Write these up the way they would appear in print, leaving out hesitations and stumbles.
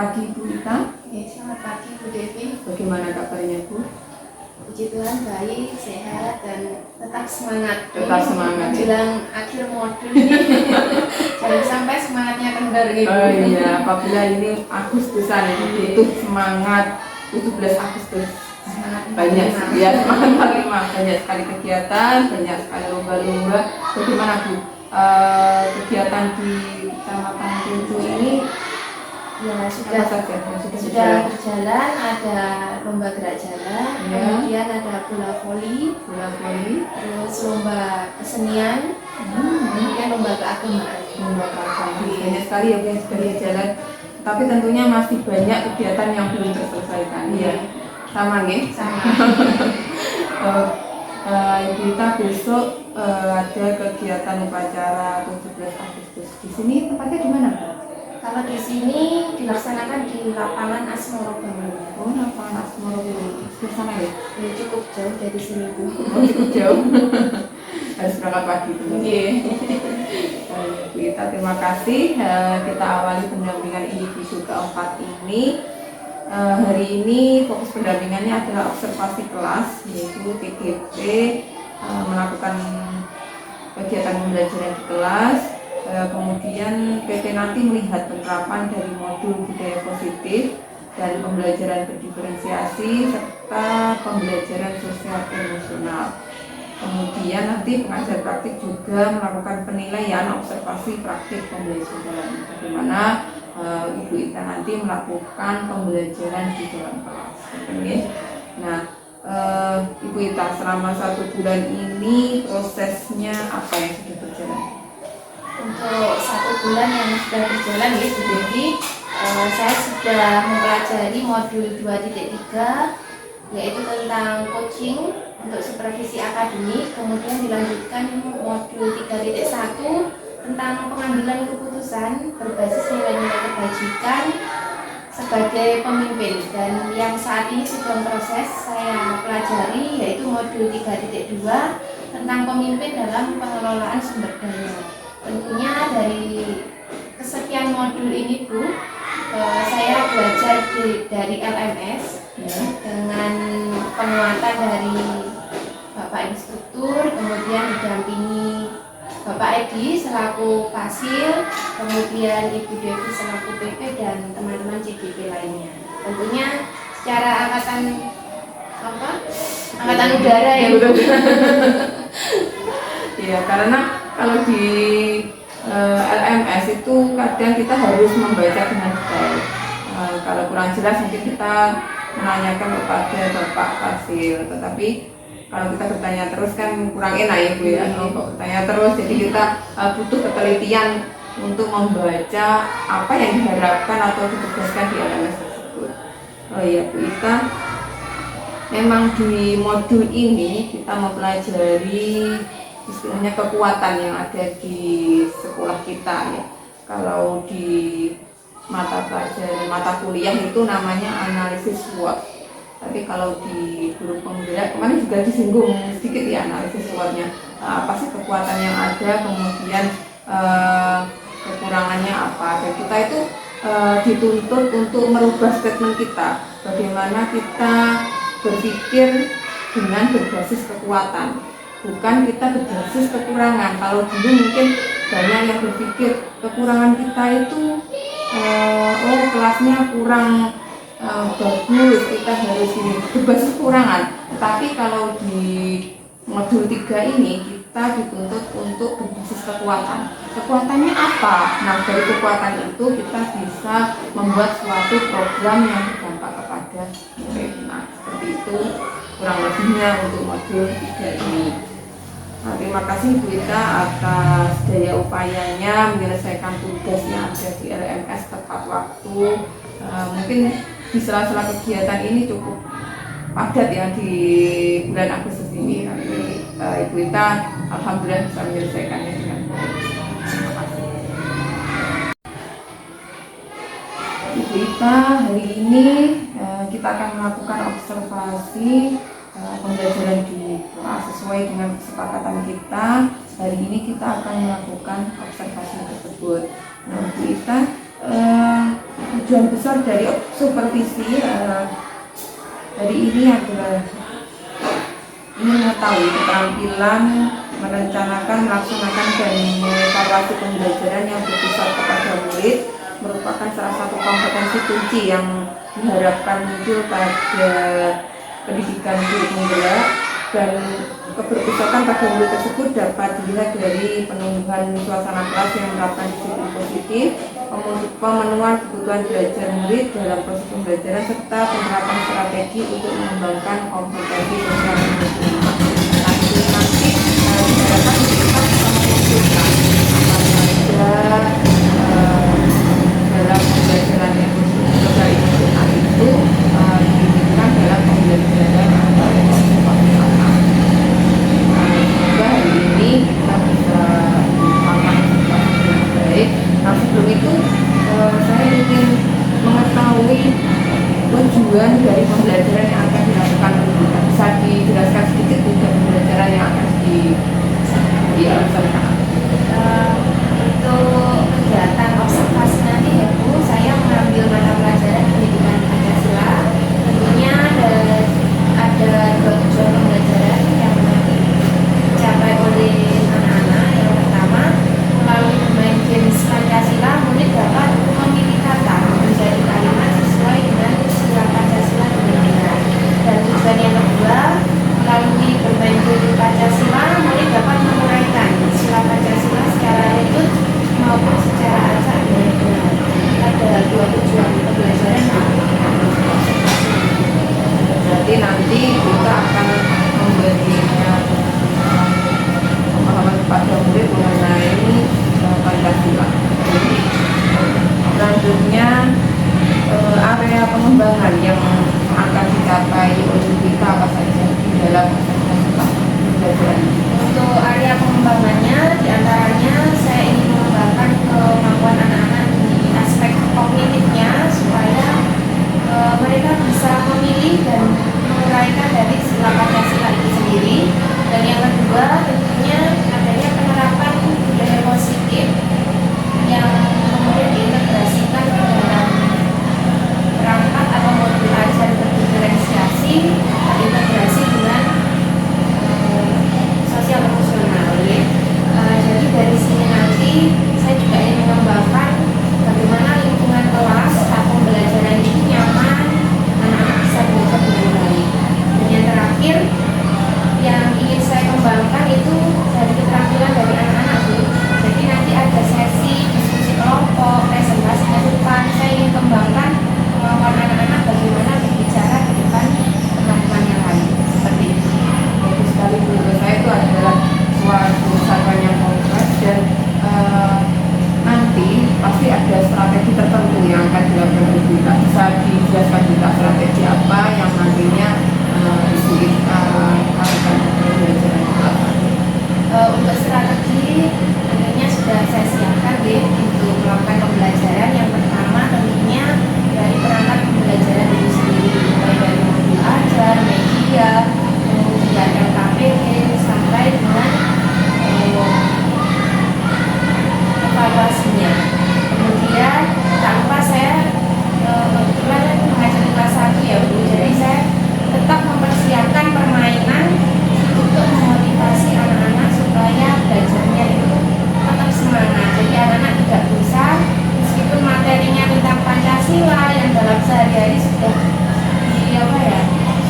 pagi Bu Ita. Selamat pagi Bu Devi. Bagaimana kabarnya Bu? Puji Tuhan baik, sehat dan tetap semangat. Tetap semangat. Menjelang akhir modul ini, jangan sampai semangatnya kendor gitu. Oh iya, apabila ini Agustusan itu semangat 17 Agustus. Semangat Banyak ya, semangat 45. Banyak sekali kegiatan, banyak sekali lomba-lomba. Bagaimana Bu? Kegiatan di Kecamatan Tunju ini Ya sudah berjalan, ada lomba gerak jalan, kemudian ada bola voli, terus lomba kesenian, kemudian lomba keagamaan. Banyak sekali ya yang sudah jalan, tapi tentunya masih banyak kegiatan yang belum terselesaikan. Iya, sama nih. Sama. Ibu Ita besok ada kegiatan upacara 17 Agustus. Di sini tempatnya di mana, Bu? Kalau di sini dilaksanakan di lapangan Asmoro Bangun. Oh, lapangan Asmoro Bangun. Di sana ya? Ya, cukup jauh dari sini Bu. Oh, cukup jauh. Harus berangkat pagi Bu. Iya. Bu Ita, terima kasih. Kita awali pendampingan individu keempat ini. Hari ini fokus pendampingannya adalah observasi kelas, yaitu PGP melakukan kegiatan pembelajaran di kelas. Kemudian PT nanti melihat penerapan dari modul budaya positif dan pembelajaran berdiferensiasi serta pembelajaran sosial emosional. Kemudian nanti pengajar praktik juga melakukan penilaian observasi praktik pembelajaran, bagaimana Ibu Ita nanti melakukan pembelajaran di dalam kelas. Nah, Ibu Ita selama 1 bulan ini prosesnya apa yang sudah berjalan? Untuk 1 bulan yang sudah berjalan ya Bu Devi, saya sudah mempelajari modul 2.3 yaitu tentang coaching untuk supervisi akademik, kemudian dilanjutkan modul 3.1 tentang pengambilan keputusan berbasis nilai-nilai kebajikan sebagai pemimpin, dan yang saat ini sedang proses saya pelajari yaitu modul 3.2 tentang pemimpin dalam pengelolaan sumber daya. Tentunya dari kesekian modul ini Bu, saya belajar dari LMS dengan penguatan dari Bapak Instruktur, kemudian didampingi Bapak Edi selaku Fasil, kemudian Ibu Devi selaku PP dan teman-teman CGP lainnya. Tentunya secara angkatan udara ya Bu. Ya, karena kalau di LMS itu kadang kita harus membaca dengan detail. Kalau kurang jelas mungkin kita menanyakan kepada Bapak Fasil, tetapi kalau kita bertanya terus kan kurang enak ya Bu ya. Kalau bertanya terus, jadi kita butuh ketelitian untuk membaca apa yang diharapkan atau ditugaskan di LMS tersebut. Oh iya Bu Ita, memang di modul ini kita mempelajari istilahnya kekuatan yang ada di sekolah kita ya. Kalau di mata kuliah itu namanya analisis SWOT. Tapi kalau di guru pembela kemarin juga disinggung sedikit ya analisis SWOT-nya. Apa sih kekuatan yang ada, kemudian kekurangannya apa. Dan kita itu dituntut untuk merubah statement kita. Bagaimana kita berpikir dengan berbasis kekuatan, bukan kita berbasis kekurangan. Kalau dulu mungkin banyak yang berpikir kekurangan kita itu kelasnya kurang bagus, kita harus ini berbasis kekurangan. Tapi kalau di modul 3 ini kita dituntut untuk berbasis kekuatan. Kekuatannya apa? Nah, dari kekuatan itu kita bisa membuat suatu program yang berdampak kepada murid. Nah, seperti itu kurang lebihnya untuk modul 3 ini. Nah, terima kasih Bu Ita atas daya upayanya menyelesaikan tugas yang ada di LMS tepat waktu. Mungkin di sela-sela kegiatan ini cukup padat ya di bulan Agustus ini. Tapi Ibu Ita alhamdulillah bisa menyelesaikannya dengan baik. Terima kasih. Ibu Ita, hari ini kita akan melakukan observasi pembelajaran di kelas sesuai dengan kesepakatan kita. Hari ini kita akan melakukan observasi tersebut. Nah, Bu Ita, tujuan besar dari supervisi dari ini adalah ingin mengetahui keterampilan merencanakan, melaksanakan, dan mengevaluasi pembelajaran yang berpusat kepada murid merupakan salah satu kompetensi kunci yang diharapkan muncul pada pendidikan guru penggerak, dan keberpisahan pada murid tersebut dapat dilihat dari penumbuhan suasana kelas yang menerapkan disiplin positif, pemenuhan kebutuhan belajar murid dalam proses pembelajaran, serta penerapan strategi untuk mengembangkan kompetensi sosial emosional. Nanti diharapkan kita bisa mengusulkan apa saja dalam pembelajaran sosial emosional itu diinginkan dalam pembelajaran hari ini kita bisa melakukan dengan baik. Nah, sebelum itu saya ingin mengetahui tujuan dari pembelajaran yang akan dilakukan. Bisa dijelaskan sedikit tujuan pembelajaran yang akan dilaksanakan? Untuk kegiatan observasi nanti ya Bu, saya mengambil mata pelajaran pendidikan Pancasila. Tentunya ada dua tujuan pembelajaran yang dicapai oleh anak-anak. Yang pertama, melalui bermain games Pancasila, murid dapat memilih kata menjadi kalimat sesuai dengan sila Pancasila dengan benar. Dan tujuan yang kedua, melalui bermain games Pancasila, murid dapat menguraikan sila Pancasila secara rinci maupun secara acak dengan benar. Ada dua tujuan pembelajaran. Berarti nanti kita akan memberikan pemahaman kepada murid mengenai Pancasila. Jadi selanjutnya area pengembangan yang akan dicapai oleh kita apa saja di dalam pembelajaran. Untuk area pengembangannya, diantaranya saya ingin mengembangkan kemampuan anak-anak di aspek kognitifnya supaya mereka bisa memilih dan menguraikan dari sila Pancasila itu sendiri. Dan yang kedua tentunya adanya penerapan budaya positif yang kemudian diintegrasikan ke dalam perangkat atau modul ajar berdiferensiasi, integrasi dengan sosial emosional. Jadi dari sini nanti saya juga ingin mengembangkan bagaimana lingkungan kelas atau pembelajaran itu nyaman, anak-anak bisa belajar dengan baik. Dan yang terakhir yang ingin saya kembangkan itu dari keterampilan dari anak-anak Bu. Jadi nanti ada sesi diskusi kelompok, presentasi ke depan. Saya ingin kembangkan kemampuan anak-anak bagaimana berbicara di depan teman-teman yang lain. Seperti itu. Bagus sekali, menurut saya itu adalah suatu usaha yang kompleks, dan nanti pasti ada strategi tertentu yang akan dilakukan oleh kita. Bisa dijelaskan juga strategi apa yang nantinya kita lakukan pembelajaran kelas. Untuk strategi tentunya sudah saya siapkan untuk melakukan pembelajaran. Yang pertama tentunya dari perangkat pembelajaran itu sendiri, mulai dari modul ajar, media, kemudian LKPD sampai dengan evaluasinya. Kemudian tak lupa saya kebetulan mengajar kelas 1 ya Bu, jadi saya tetap mempersiapkan permainan untuk memotivasi anak-anak supaya belajarnya itu tetap semangat. Jadi anak-anak tidak bosan meskipun materinya tentang Pancasila yang dalam sehari-hari sudah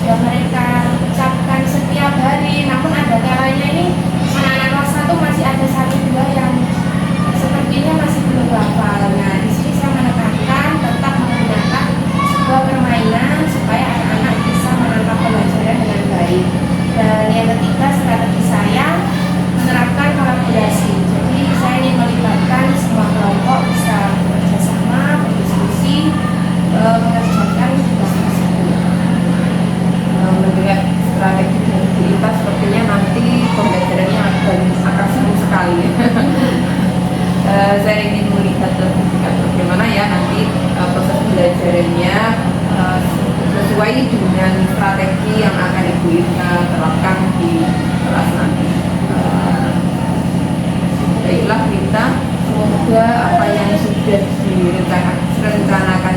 sudah mereka ucapkan setiap hari. Namun ada kalanya ini anak-anak kelas 1 masih ada satu dua yang sepertinya masih belum hafal. Nah, di sini saya menekankan tetap menggunakan sebuah permainan supaya anak-anak bisa menangkap pelajaran dengan baik. Dan yang ketiga, strategi saya menerapkan kolaborasi. Jadi saya ingin melibatkan semua kelompok bisa bekerja sama, berdiskusi, mengerjakan tugas tersebut. Mendengar strategi dan kita sepertinya nanti pembelajarannya akan seru sekali. Saya ingin melihat bagaimana ya nanti proses pembelajarannya sesuai dengan strategi yang akan Ibu Irna terapkan di kelas nanti. Baiklah kita, semoga apa yang sudah direncanakan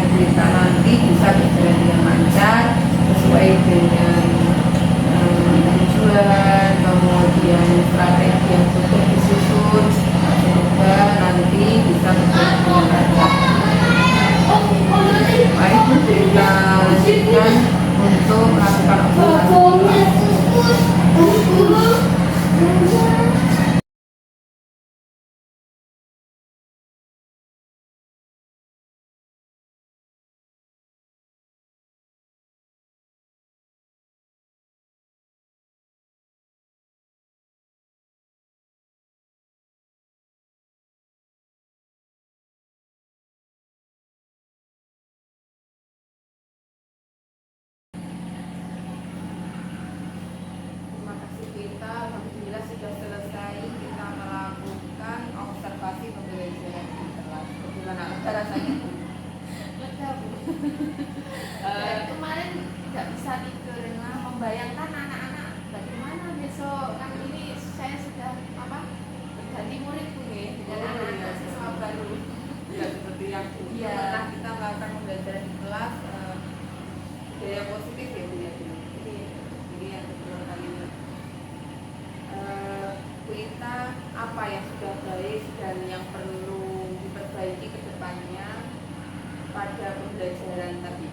melanjutkan untuk melakukan observasi. Terima kasih kita, alhamdulillah sudah selesai kita melakukan observasi pembelajaran di kelas. Bagaimana rasanya? Lega Bu. Kemarin nggak bisa tidur karena membayangkan anak-anak bagaimana besok kan ini saya sudah berganti murid Bu ya dengan anak-anak siswa baru. Tidak seperti yang pernah kita melakukan pembelajaran di kelas, budaya positif ya Bu ya. Ini yang kedua kalinya. Bu Ita, apa yang sudah baik dan yang perlu diperbaiki ke depannya pada pembelajaran tadi?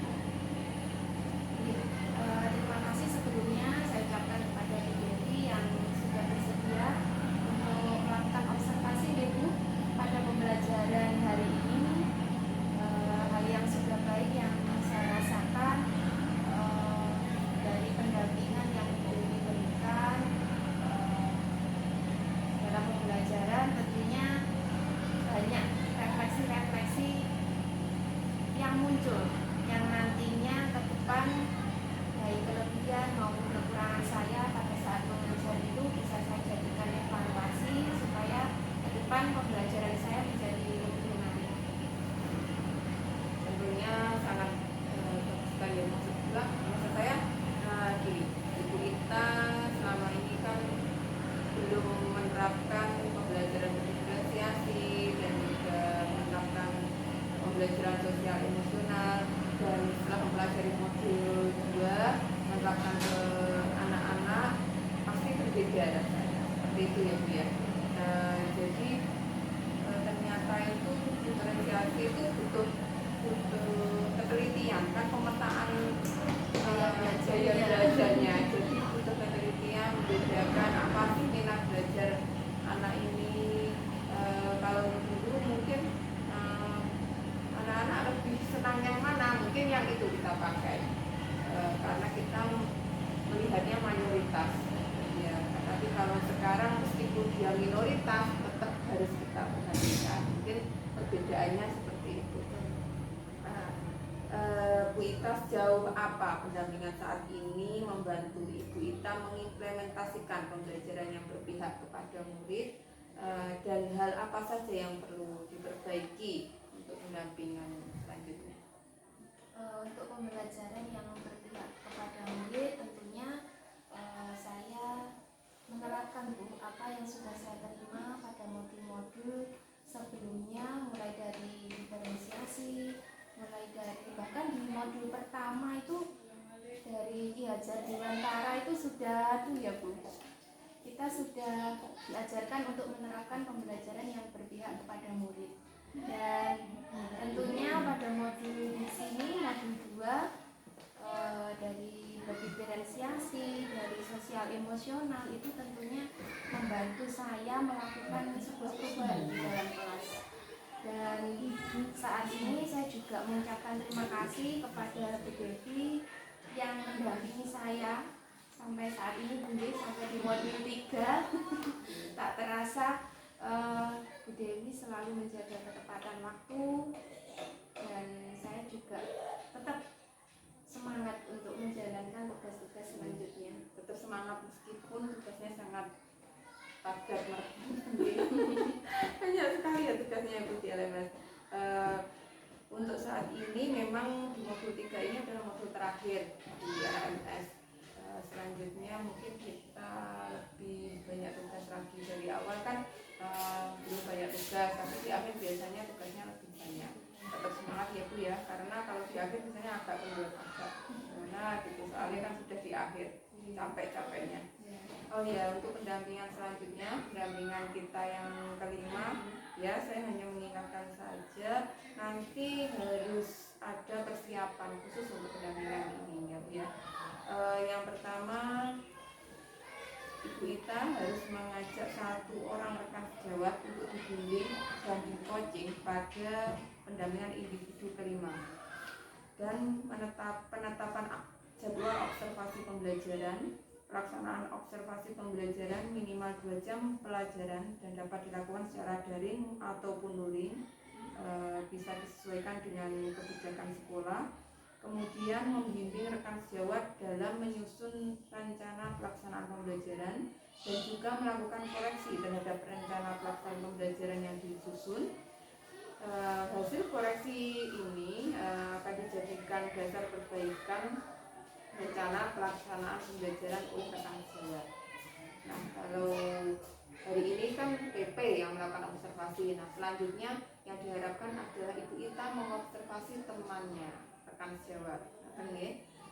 Terima kasih sebelumnya saya ucapkan kepada Bu Devi yang sudah bersedia untuk melakukan observasi Bu pada pembelajaran hari ini. Hal yang sudah baik yang saya rasakan dari pendampingan yang Bu Devi berikan dalam pembelajaran, tentunya banyak refleksi-refleksi yang muncul yang nantinya ke depan baik kelebihan maupun kekurangan saya pada saat mengajar itu bisa saya jadikan evaluasi supaya ke depan pembelajaran saya menjadi lebih menarik. Tentunya sangat bagus sekali ya. Maksud saya gini, Ibu Ita selama ini kan belum menerapkan pembelajaran diferensiasi dan juga menerapkan pembelajaran sosial emosional, dan setelah mempelajari modul 2 menerapkan ke anak-anak pasti berbeda rasanya, seperti itu ya Bu ya. Jadi ternyata itu diferensiasi itu butuh ketelitian kan, pemetaan gaya belajarnya. Jadi butuh ketelitian membedakan apa sih minat belajar anak ini. Kalau dulu mungkin anak-anak lebih senang yang mana, mungkin yang itu kita pakai karena kita melihatnya mayoritas ya. Tapi kalau sekarang meskipun dia minoritas tetap harus kita perhatikan, mungkin perbedaannya seperti itu. Bu Ita, sejauh apa pendampingan saat ini membantu Ibu Ita mengimplementasikan pembelajaran yang berpihak kepada murid, dan hal apa saja yang perlu diperbaiki untuk pendampingan selanjutnya? Untuk pembelajaran yang berpihak kepada murid, tentunya saya menerapkan Bu apa yang sudah saya terima pada modul-modul sebelumnya, mulai dari diferensiasi, mulai dari bahkan di modul pertama itu dari Ki Hajar Dewantara itu sudah tuh ya Bu, kita sudah diajarkan untuk menerapkan pembelajaran yang berpihak kepada murid. Dan tentunya pada modul di sini, modul 2 dari berdiferensiasi, dari sosial emosional itu tentunya membantu saya melakukan sebuah perubahan di dalam kelas. Dan saat ini saya juga mengucapkan terima kasih kepada Bu Devi yang mendampingi saya sampai saat ini Bu Devi, sampai di modul 3 tak terasa Bu Dewi selalu menjaga ketepatan waktu, dan saya juga tetap semangat untuk menjalankan tugas-tugas selanjutnya. Tetap semangat meskipun tugasnya sangat padat, banyak sekali ya tugasnya Bu di LMS. Untuk saat ini memang di modul 3 ini adalah modul terakhir di LMS. Selanjutnya mungkin kita lebih banyak tugas lagi. Dari awal kan belum banyak tugas, tapi di akhir biasanya tugasnya lebih banyak. Tetap semangat ya Bu ya, karena kalau di akhir biasanya agak kendor, karena gitu, soalnya kan sudah di akhir capek-capeknya. Oh ya, untuk pendampingan selanjutnya, pendampingan kita yang kelima ya, saya hanya mengingatkan saja nanti harus ada persiapan khusus untuk pendampingan mengajak satu orang rekan sejawat untuk dibimbing dan di coaching pada pendampingan individu kelima, dan penetapan jadwal observasi pembelajaran. Pelaksanaan observasi pembelajaran minimal 2 jam pelajaran dan dapat dilakukan secara daring ataupun luring, bisa disesuaikan dengan kebijakan sekolah. Kemudian membimbing rekan sejawat dalam menyusun rencana pelaksanaan pembelajaran dan juga melakukan koreksi terhadap rencana pelaksanaan pembelajaran yang disusun. Hasil koreksi ini akan dijadikan dasar perbaikan rencana pelaksanaan pembelajaran oleh rekan sejawat. Nah, kalau hari ini kan PP yang melakukan observasi. Nah, selanjutnya yang diharapkan adalah Ibu Ita mengobservasi temannya, rekan sejawat.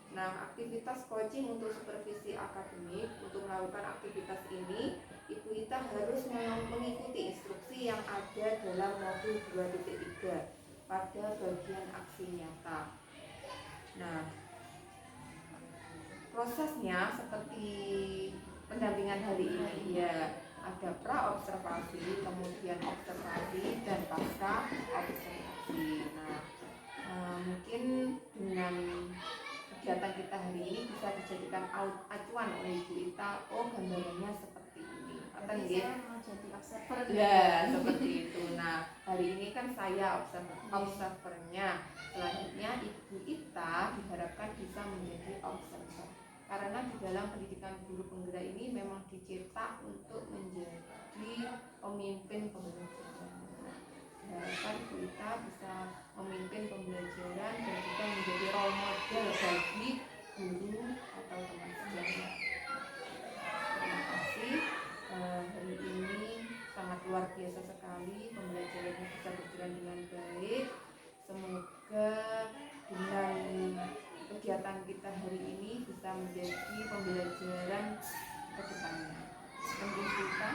Nah, aktivitas coaching untuk supervisi akademik. Untuk melakukan aktivitas ini, Ibu Ita harus mengikuti instruksi yang ada dalam modul 2.3 pada bagian aksi nyata. Nah, prosesnya seperti pendampingan hari ini, ya, ada pra observasi, kemudian observasi, dan pasca observasi. Nah, mungkin dengan kegiatan kita hari ini bisa dijadikan acuan oleh Ibu Ita. Oh, gambarannya seperti ini. Apa nih? Mau jadi observer. Ya, seperti itu. Nah, hari ini kan saya observernya. Selanjutnya Ibu Ita diharapkan bisa menjadi observer. Karena di dalam pendidikan guru penggerak ini memang dicetak untuk menjadi pemimpin pembelajaran. Diharapkan Ibu Ita bisa memimpin pembelajaran dan juga menjadi role model bagi guru atau teman sejawat. Terima kasih. Hari ini sangat luar biasa sekali, pembelajarannya bisa berjalan dengan baik. Semoga dengan kegiatan kita hari ini bisa menjadi pembelajaran ke depannya. Mungkin kita